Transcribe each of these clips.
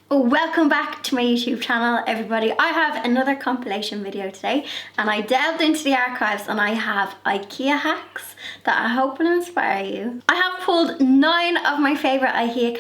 Welcome back to my YouTube channel, everybody. I have another compilation video today, and I delved into the archives and I have IKEA hacks that I hope will inspire you. I have pulled 9 of my favourite IKEA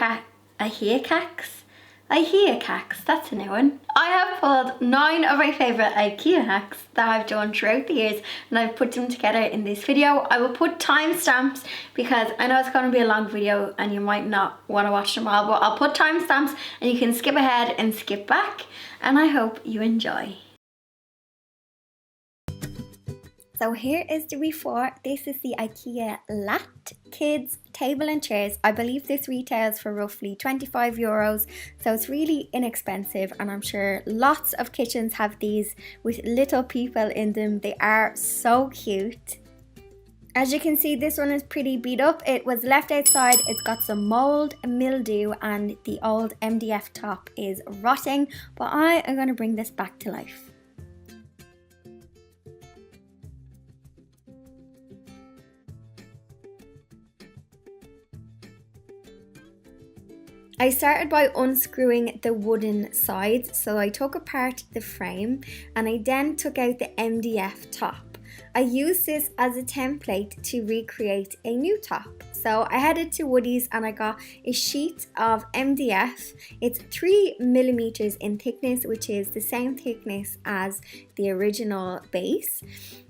hacks, that's a new one. I have pulled 9 of my favourite IKEA hacks that I've done throughout the years, and I've put them together in this video. I will put timestamps because I know it's going to be a long video and you might not want to watch them all, but I'll put timestamps and you can skip ahead and skip back, and I hope you enjoy. So here is the before. This is the IKEA Latt kids table and chairs. I believe this retails for roughly €25, so it's really inexpensive, and I'm sure lots of kitchens have these with little people in them. They are so cute. As you can see, this one is pretty beat up. It was left outside. It's got some mold, mildew, and the old MDF top is rotting, but I am going to bring this back to life. I started by unscrewing the wooden sides, so I took apart the frame and I then took out the MDF top. I used this as a template to recreate a new top. So I headed to Woodies and I got a sheet of MDF. It's 3mm in thickness, which is the same thickness as the original base.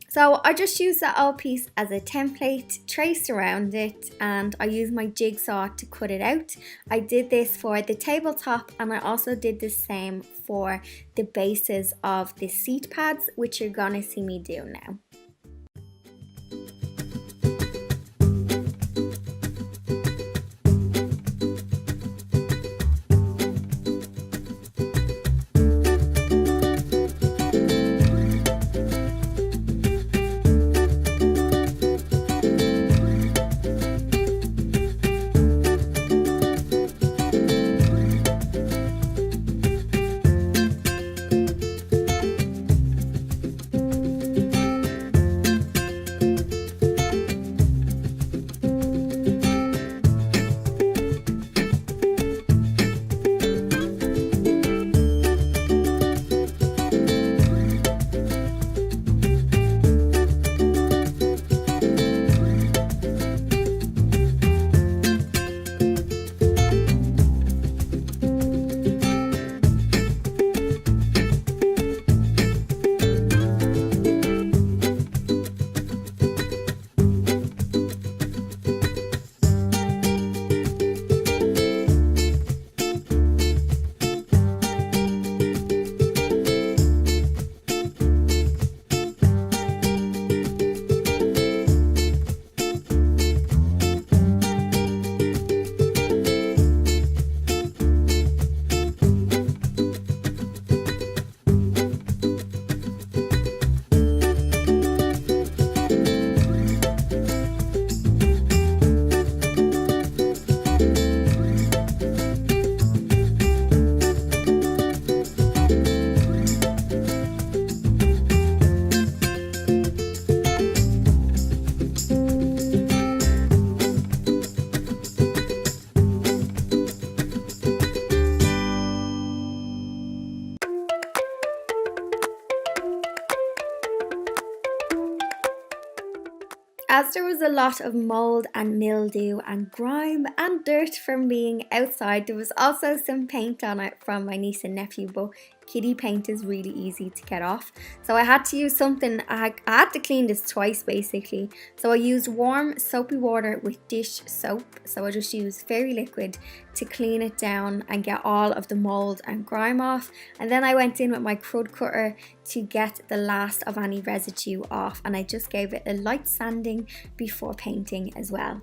So I just used that old piece as a template, traced around it, and I used my jigsaw to cut it out. I did this for the tabletop, and I also did the same for the bases of the seat pads, which you're gonna see me do now. As there was a lot of mold and mildew and grime and dirt from being outside, there was also some paint on it from my niece and nephew, but kiddie paint is really easy to get off. So I had to use something, I had to clean this twice basically. So I used warm soapy water with dish soap. So I just used fairy liquid to clean it down and get all of the mold and grime off. And then I went in with my crud cutter to get the last of any residue off, and I just gave it a light sanding before painting as well.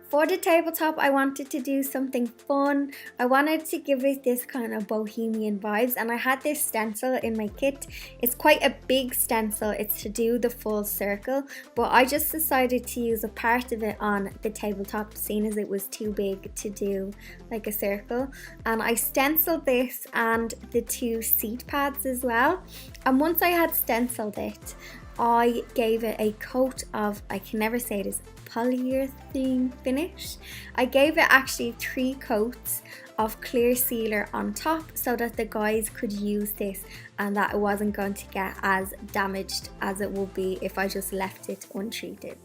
For For the tabletop, I wanted to do something fun. I wanted to give it this kind of bohemian vibes, and I had this stencil in my kit. It's quite a big stencil, it's to do the full circle, but I just decided to use a part of it on the tabletop, seeing as it was too big to do like a circle. And I stenciled this and the 2 seat pads as well. And once I had stenciled it, I gave it a coat of, I can never say this, polyurethane finish. I gave it actually 3 coats of clear sealer on top so that the guys could use this and that it wasn't going to get as damaged as it would be if I just left it untreated.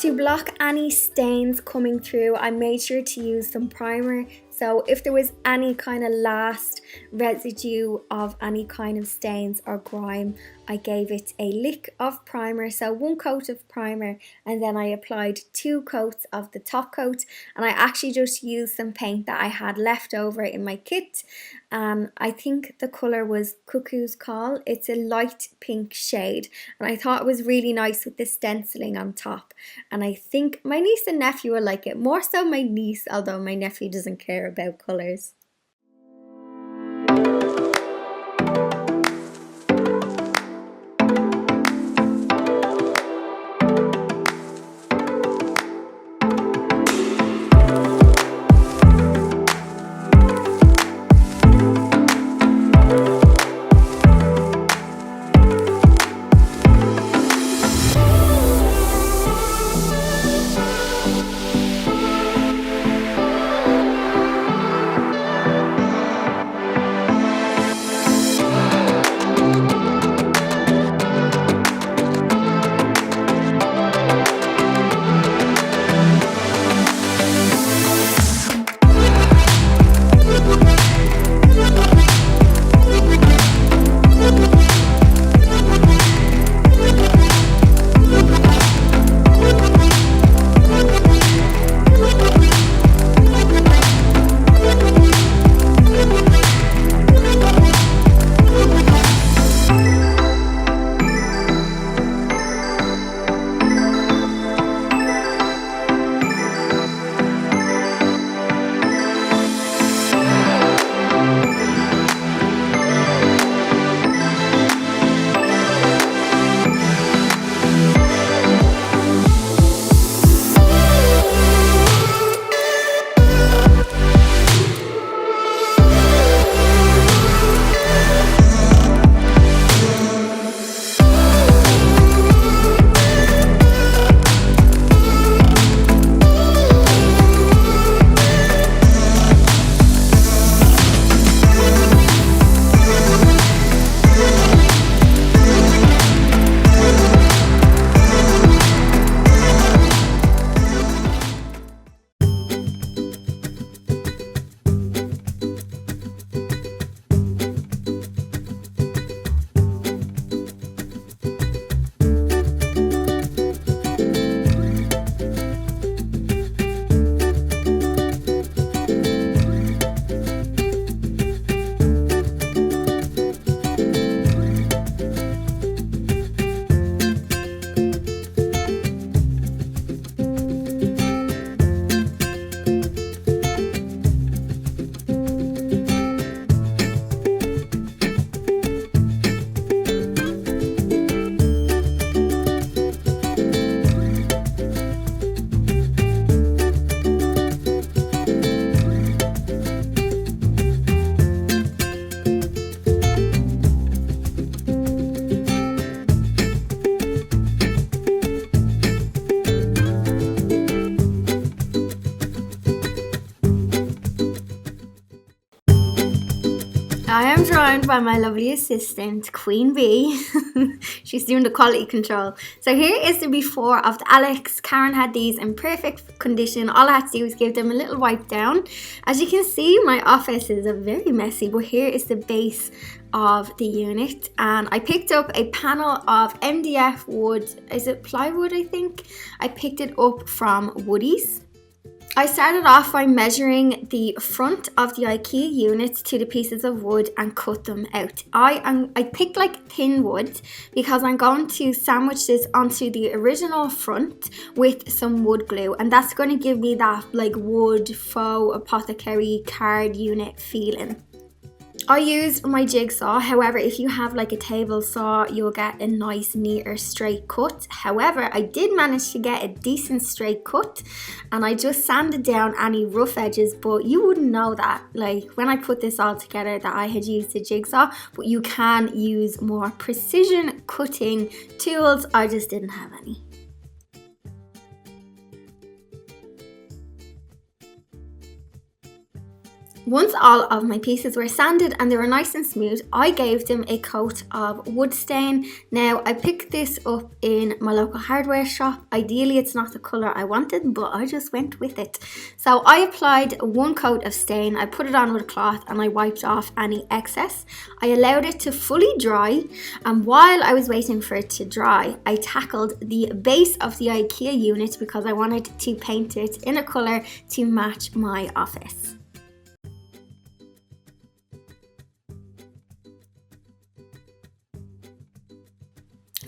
To block any stains coming through, I made sure to use some primer. So if there was any kind of last residue of any kind of stains or grime, I gave it a lick of primer, so 1 coat of primer, and then I applied 2 coats of the top coat. And I actually just used some paint that I had left over in my kit. I think the colour was Cuckoo's Call. It's a light pink shade, and I thought it was really nice with the stenciling on top. And I think my niece and nephew will like it, more so my niece, although my nephew doesn't care about colours. around by my lovely assistant, Queen Bee. She's doing the quality control. So here is the before of the Alex. Karen had these in perfect condition. All I had to do was give them a little wipe down. As you can see, my office is very messy, but here is the base of the unit, and I picked up a panel of MDF wood. Is it plywood? I think I picked it up from Woodies. I started off by measuring the front of the IKEA unit to the pieces of wood and cut them out. I picked like thin wood because I'm going to sandwich this onto the original front with some wood glue, and that's going to give me that like wood faux apothecary card unit feeling. I used my jigsaw. However, if you have like a table saw, you'll get a nice, neater, straight cut. However, I did manage to get a decent straight cut, and I just sanded down any rough edges, but you wouldn't know that, like when I put this all together, that I had used a jigsaw, but you can use more precision cutting tools. I just didn't have any. Once all of my pieces were sanded and they were nice and smooth, I gave them a coat of wood stain. Now, I picked this up in my local hardware shop. Ideally, it's not the colour I wanted, but I just went with it. So I applied one coat of stain, I put it on with a cloth, and I wiped off any excess. I allowed it to fully dry, and while I was waiting for it to dry, I tackled the base of the IKEA unit because I wanted to paint it in a colour to match my office.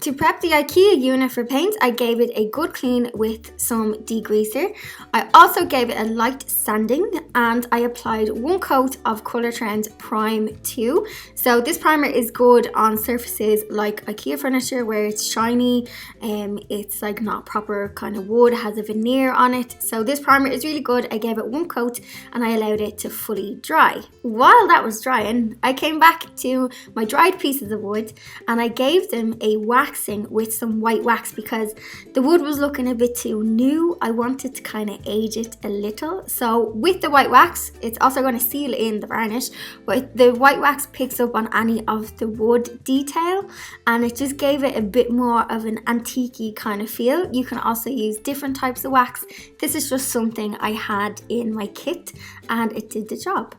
To prep the IKEA unit for paint, I gave it a good clean with some degreaser. I also gave it a light sanding, and I applied one coat of Colour Trend Prime 2. So this primer is good on surfaces like IKEA furniture where it's shiny, it's like not proper kind of wood, has a veneer on it. So this primer is really good. I gave it one coat and I allowed it to fully dry. While that was drying, I came back to my dried pieces of wood and I gave them a waxing with some white wax because the wood was looking a bit too new. I wanted to kind of age it a little. So with the white wax, it's also going to seal in the varnish, but the white wax picks up on any of the wood detail and it just gave it a bit more of an antique-y kind of feel. You can also use different types of wax. This is just something I had in my kit and it did the job.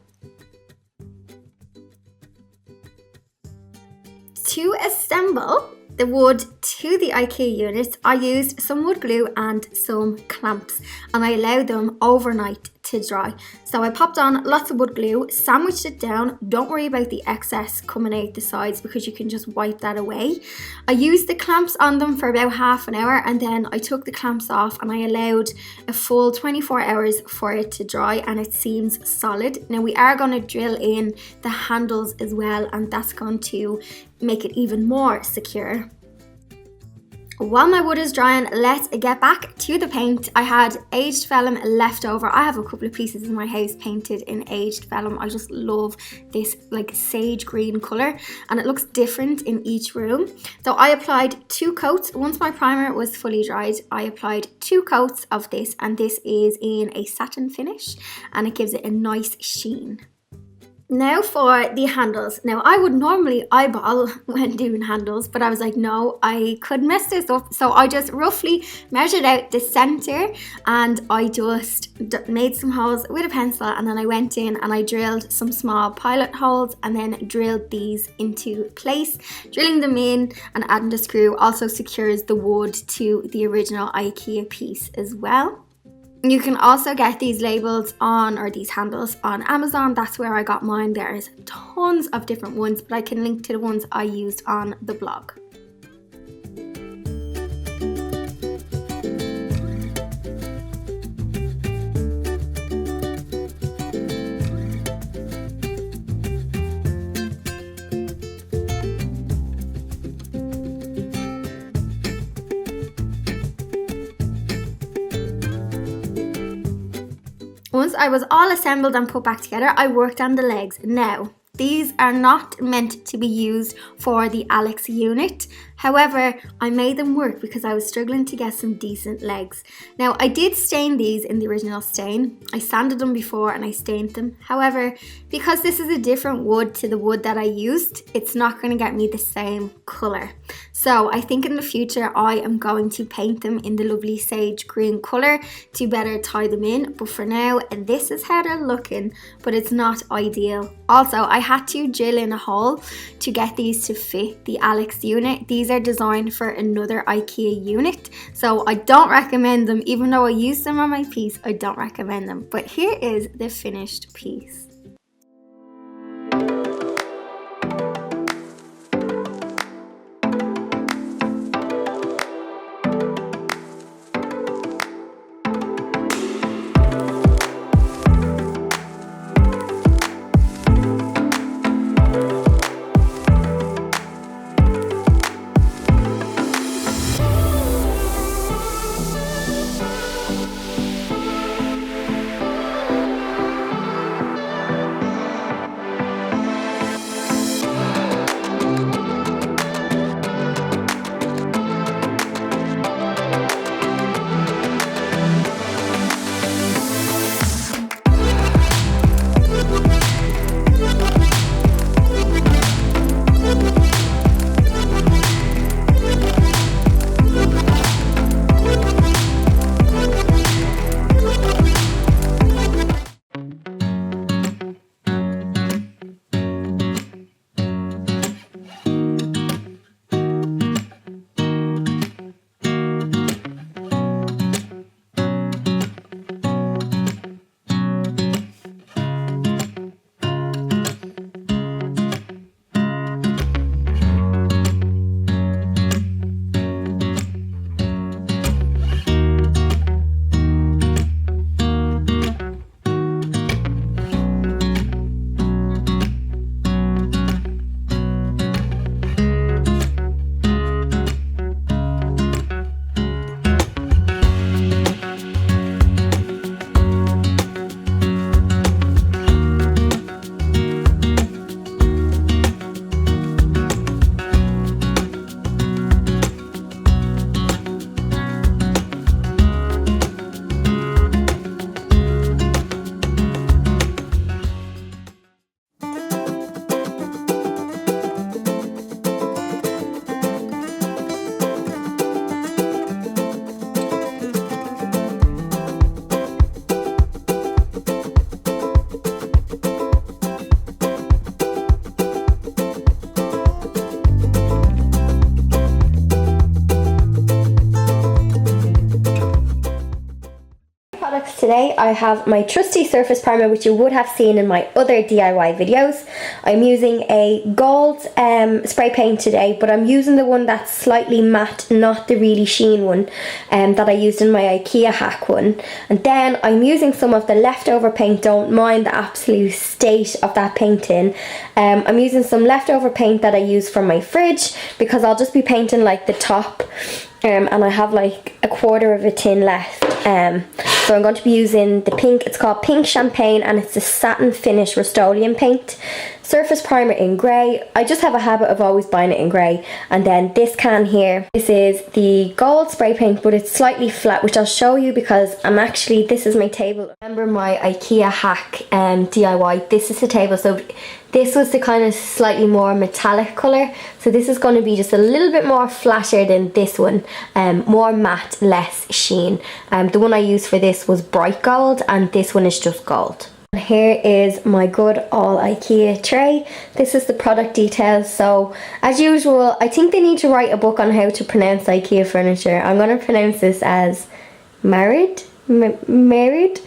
To assemble the wood to the IKEA unit, I used some wood glue and some clamps and I allowed them overnight to dry. So I popped on lots of wood glue, sandwiched it down. Don't worry about the excess coming out the sides because you can just wipe that away. I used the clamps on them for about half an hour and then I took the clamps off and I allowed a full 24 hours for it to dry and it seems solid. Now we are going to drill in the handles as well and that's going to make it even more secure. While my wood is drying, let's get back to the paint. I had aged vellum left over. I have a couple of pieces in my house painted in aged vellum. I just love this like sage green colour and it looks different in each room. So I applied 2 coats. Once my primer was fully dried, I applied 2 coats of this and this is in a satin finish and it gives it a nice sheen. Now for the handles. Now I would normally eyeball when doing handles, but I was like, no, I could mess this up. So I just roughly measured out the center and I just made some holes with a pencil and then I went in and I drilled some small pilot holes and then drilled these into place. Drilling them in and adding the screw also secures the wood to the original IKEA piece as well. You can also get these labels on, or these handles on Amazon. That's where I got mine. There's tons of different ones, but I can link to the ones I used on the blog. Once I was all assembled and put back together, I worked on the legs. Now, These are not meant to be used for the Alex unit. However, I made them work because I was struggling to get some decent legs. Now, I did stain these in the original stain. I sanded them before and I stained them. However, because this is a different wood to the wood that I used, it's not going to get me the same colour. So I think in the future I am going to paint them in the lovely sage green colour to better tie them in. But for now, this is how they're looking, but it's not ideal. Also, I had to drill in a hole to get these to fit the Alex unit. These are designed for another Ikea unit, so I don't recommend them. Even though I used them on my piece, I don't recommend them. But here is the finished piece. Today I have my trusty surface primer, which you would have seen in my other DIY videos. I'm using a gold spray paint today, but I'm using the one that's slightly matte, not the really sheen one that I used in my Ikea hack one. And then I'm using some of the leftover paint. Don't mind the absolute state of that painting. I'm using some leftover paint that I used from my fridge because I'll just be painting like the top. And I have like a quarter of a tin left. So I'm going to be using the pink, it's called Pink Champagne, and it's a satin finish Rust-Oleum paint. Surface primer in grey. I just have a habit of always buying it in grey. And then this can here, this is the gold spray paint, but it's slightly flat, which I'll show you because this is my table. Remember my Ikea hack DIY, this is the table. So this was the kind of slightly more metallic colour. So this is going to be just a little bit more flatter than this one. More matte, less sheen. The one I used for this was bright gold, and this one is just gold. And here is my good all Ikea tray. This is the product details. So as usual, I think they need to write a book on how to pronounce Ikea furniture. I'm going to pronounce this as Maryd. Maryd.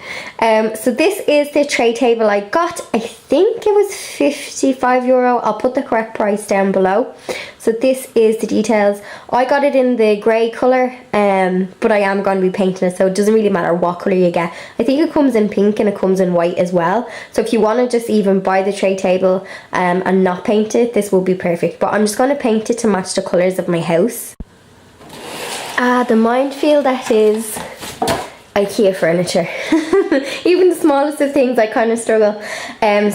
So this is the tray table I got. I think it was €55. I'll put the correct price down below. So this is the details. I got it in the grey colour, but I am going to be painting it, so it doesn't really matter what colour you get. I think it comes in pink and it comes in white as well. So if you want to just even buy the tray table and not paint it, this will be perfect. But I'm just going to paint it to match the colours of my house. The minefield that is Ikea furniture. Even the smallest of things I kind of struggle.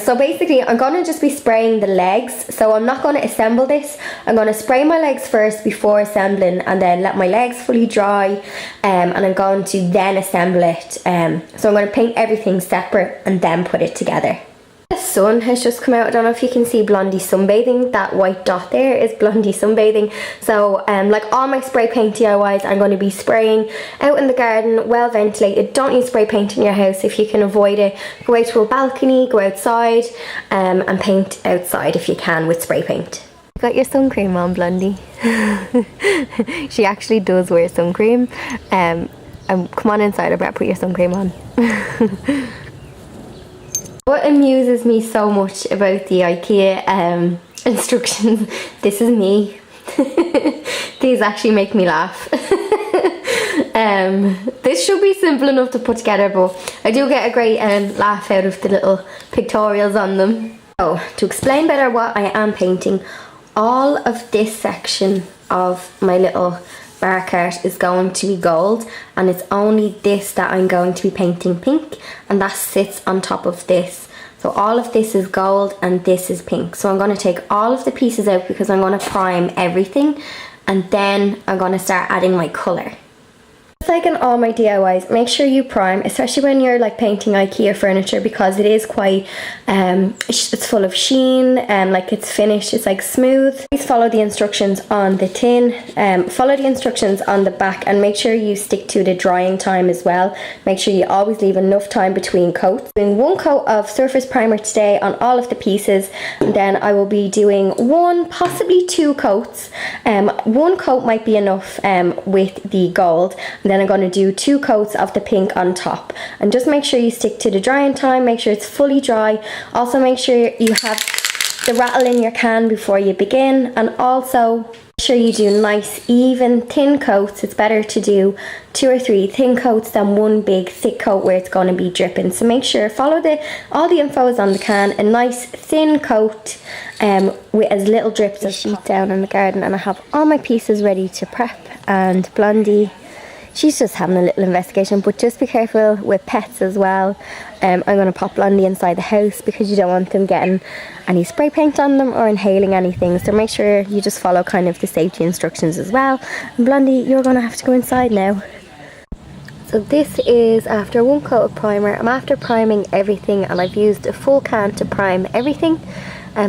So basically I'm going to just be spraying the legs. So I'm not going to assemble this. I'm going to spray my legs first before assembling, and then let my legs fully dry, and I'm going to then assemble it. So I'm going to paint everything separate and then put it together. The sun has just come out. I don't know if you can see Blondie sunbathing. That white dot there is Blondie sunbathing. So like all my spray paint DIYs, I'm going to be spraying out in the garden, well ventilated. Don't use spray paint in your house if you can avoid it. Go out to a balcony, go outside, and paint outside if you can with spray paint. Got your sun cream on, Blondie? She actually does wear sun cream. Come on inside, I better put your sun cream on. What amuses me so much about the IKEA instructions, this is me. These actually make me laugh. This should be simple enough to put together, but I do get a great laugh out of the little pictorials on them. So, to explain better what I am painting, all of this section of my little bar cart is going to be gold, and it's only this that I'm going to be painting pink, and that sits on top of this. So all of this is gold and this is pink. So I'm going to take all of the pieces out because I'm going to prime everything, and then I'm going to start adding my colour. Just like in all my DIYs, make sure you prime, especially when you're like painting IKEA furniture, because it is quite, it's full of sheen, like it's finished, it's like smooth. Please follow the instructions on the tin, follow the instructions on the back, and make sure you stick to the drying time as well. Make sure you always leave enough time between coats. Doing one coat of surface primer today on all of the pieces, and then I will be doing one, possibly two coats. One coat might be enough with the gold, and then I'm going to do two coats of the pink on top. And just make sure you stick to the drying time, make sure it's fully dry. Also make sure you have the rattle in your can before you begin, and also make sure you do nice even thin coats. It's better to do 2 or 3 thin coats than one big thick coat where it's going to be dripping. So make sure, follow all the info is on the can, a nice thin coat with as little drips as sheet down in the garden. And I have all my pieces ready to prep, and Blondie, she's just having a little investigation, but just be careful with pets as well. I'm going to pop Blondie inside the house because you don't want them getting any spray paint on them or inhaling anything. So make sure you just follow kind of the safety instructions as well. And Blondie, you're going to have to go inside now. So this is after one coat of primer. I'm after priming everything, and I've used a full can to prime everything.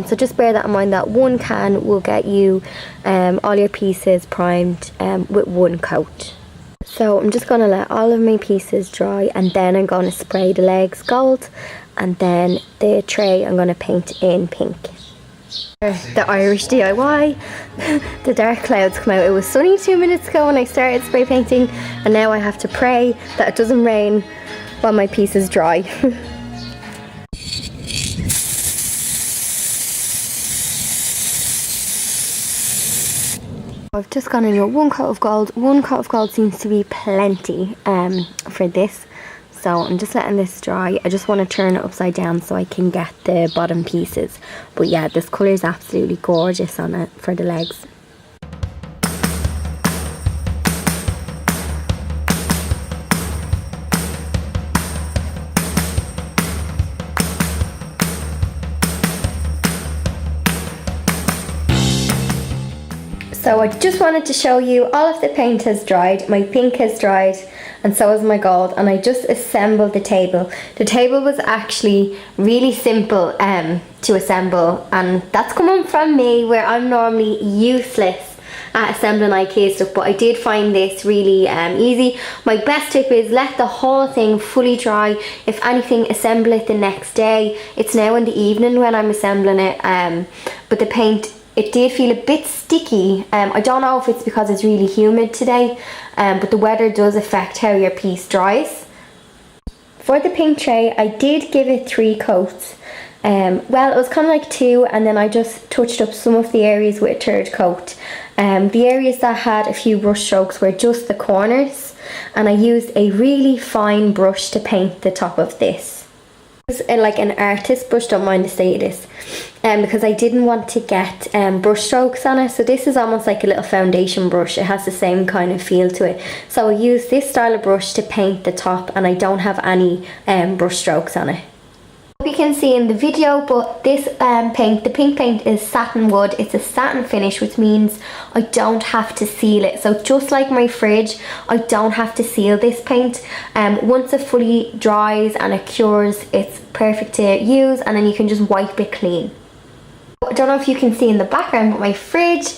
So just bear that in mind, that one can will get you all your pieces primed with one coat. So I'm just going to let all of my pieces dry, and then I'm going to spray the legs gold, and then the tray I'm going to paint in pink. The Irish DIY. The dark clouds come out. It was sunny 2 minutes ago when I started spray painting, and now I have to pray that it doesn't rain while my pieces dry. I've just gone in with one coat of gold. One coat of gold seems to be plenty for this. So I'm just letting this dry. I just want to turn it upside down so I can get the bottom pieces. But yeah, this colour is absolutely gorgeous on it for the legs. So I just wanted to show you all of the paint has dried, my pink has dried, and so has my gold, and I just assembled the table. The table was actually really simple to assemble, and that's coming from me, where I'm normally useless at assembling IKEA stuff, but I did find this really easy. My best tip is let the whole thing fully dry. If anything, assemble it the next day. It's now in the evening when I'm assembling it, but the paint, it did feel a bit sticky. I don't know if it's because it's really humid today, but the weather does affect how your piece dries. For the pink tray, I did give it 3 coats. Well, it was kind of like 2, and then I just touched up some of the areas with a 3rd coat. The areas that had a few brush strokes were just the corners, and I used a really fine brush to paint the top of this. Like an artist brush, don't mind the status, because I didn't want to get brush strokes on it. So this is almost like a little foundation brush. It has the same kind of feel to it. So I use this style of brush to paint the top, and I don't have any brush strokes on it. You can see in the video, but this paint, the pink paint, is satin wood. It's a satin finish, which means I don't have to seal it. So just like my fridge, I don't have to seal this paint. Once it fully dries and it cures, it's perfect to use, and then you can just wipe it clean. I don't know if you can see in the background, but my fridge,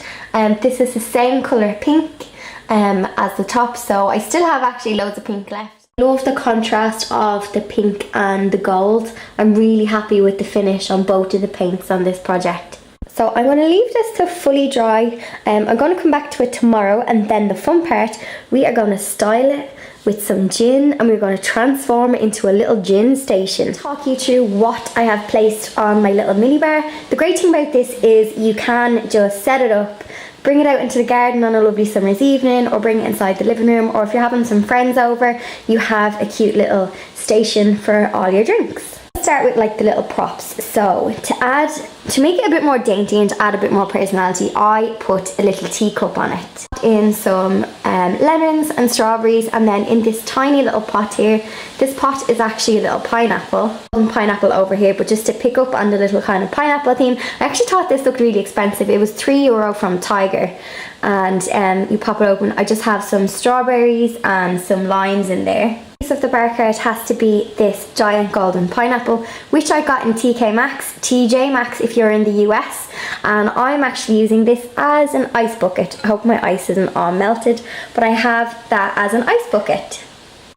this is the same colour pink as the top, so I still have actually loads of pink left. I love the contrast of the pink and the gold. I'm really happy with the finish on both of the paints on this project. So I'm going to leave this to fully dry. I'm going to come back to it tomorrow, and then the fun part, we are going to style it with some gin, and we're going to transform it into a little gin station. Talk you through what I have placed on my little minibar. The great thing about this is you can just set it up, bring it out into the garden on a lovely summer's evening, or bring it inside the living room, or if you're having some friends over, you have a cute little station for all your drinks. Let's start with like the little props. So to make it a bit more dainty and to add a bit more personality, I put a little teacup on it. In some lemons and strawberries, and then in this tiny little pot here, this pot is actually a little pineapple. Pineapple over here, but just to pick up on the little kind of pineapple theme, I actually thought this looked really expensive. It was €3 from Tiger, and you pop it open. I just have some strawberries and some limes in there. Of the bar cart has to be this giant golden pineapple, which I got in TJ Maxx if you're in the US, and I'm actually using this as an ice bucket. I hope my ice isn't all melted, but I have that as an ice bucket.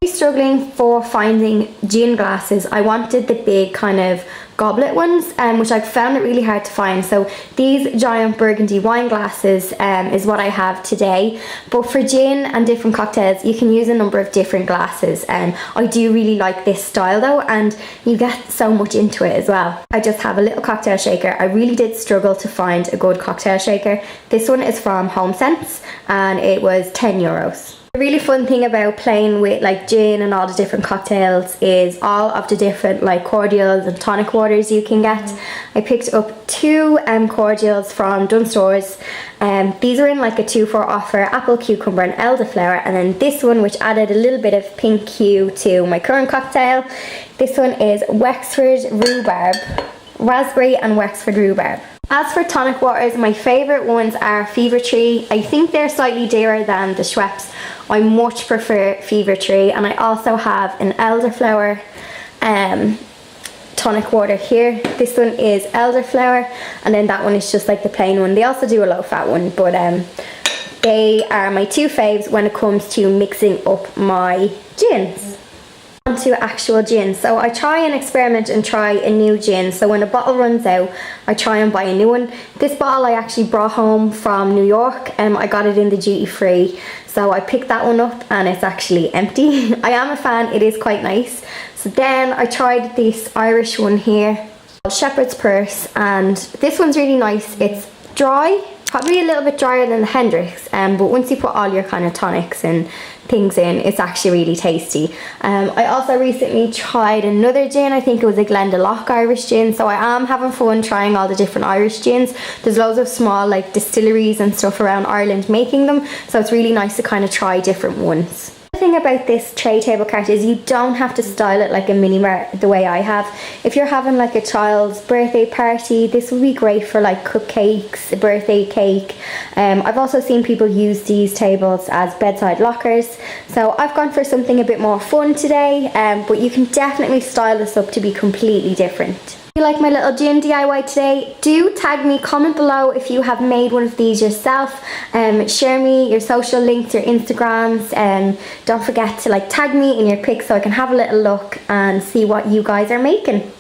I'm struggling for finding gin glasses. I wanted the big kind of goblet ones, which I found it really hard to find. So these giant burgundy wine glasses is what I have today. But for gin and different cocktails, you can use a number of different glasses. I do really like this style though, and you get so much into it as well. I just have a little cocktail shaker. I really did struggle to find a good cocktail shaker. This one is from HomeSense, and it was €10. The really fun thing about playing with like gin and all the different cocktails is all of the different like cordials and tonic waters you can get. I picked up two cordials from Dunnes Stores. These are in like a 2-for offer, apple, cucumber and elderflower, and then this one, which added a little bit of pink hue to my current cocktail. This one is Wexford rhubarb, raspberry and Wexford rhubarb. As for tonic waters, my favourite ones are Fever Tree. I think they're slightly dearer than the Schweppes. I much prefer Fever Tree, and I also have an elderflower tonic water here. This one is elderflower, and then that one is just like the plain one. They also do a low fat one, but they are my two faves when it comes to mixing up my gins. Onto actual gin. So I try and experiment and try a new gin. So when a bottle runs out, I try and buy a new one. This bottle I actually brought home from New York, and I got it in the duty free. So I picked that one up, and it's actually empty. I am a fan, it is quite nice. So then I tried this Irish one here, Shepherd's Purse, and this one's really nice. It's dry, probably a little bit drier than the Hendrick's, but once you put all your kind of tonics and things in, it's actually really tasty. I also recently tried another gin. I think it was a Glendalough Irish gin, so I am having fun trying all the different Irish gins. There's loads of small like distilleries and stuff around Ireland making them, so it's really nice to kind of try different ones. The thing about this tray table cart is you don't have to style it like a mini bar the way I have. If you're having like a child's birthday party, this would be great for like cupcakes, a birthday cake. I've also seen people use these tables as bedside lockers, so I've gone for something a bit more fun today, but you can definitely style this up to be completely different. If you like my little gin DIY today, do tag me, comment below if you have made one of these yourself, share me your social links, your Instagrams, and don't forget to like tag me in your pics so I can have a little look and see what you guys are making.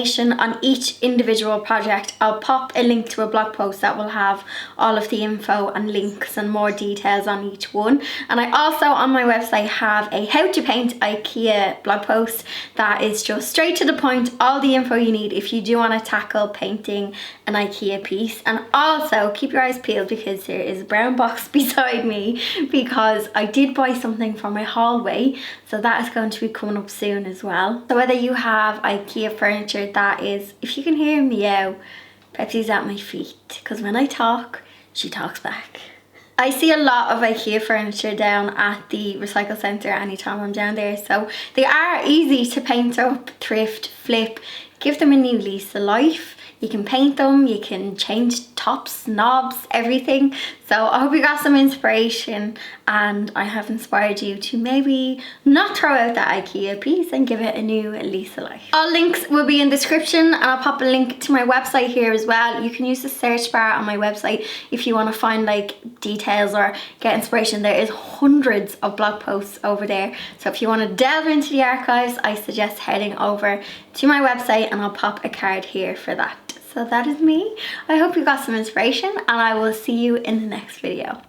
information on each individual project. I'll pop a link to a blog post that will have all of the info and links and more details on each one. And I also on my website have a how to paint IKEA blog post that is just straight to the point, all the info you need if you do want to tackle painting an IKEA piece. And also keep your eyes peeled because there is a brown box beside me because I did buy something for my hallway, so that is going to be coming up soon as well. So whether you have IKEA furniture that is, if you can hear meow, Pepsi's at my feet because when I talk, she talks back. I see a lot of IKEA furniture down at the recycle centre anytime I'm down there, so they are easy to paint up, thrift, flip, give them a new lease of life. You can paint them, you can change tops, knobs, everything. So I hope you got some inspiration and I have inspired you to maybe not throw out that IKEA piece and give it a new lease of life. All links will be in the description and I'll pop a link to my website here as well. You can use the search bar on my website if you want to find like details or get inspiration. There is hundreds of blog posts over there. So if you want to delve into the archives, I suggest heading over to my website and I'll pop a card here for that. So that is me. I hope you got some inspiration and I will see you in the next video.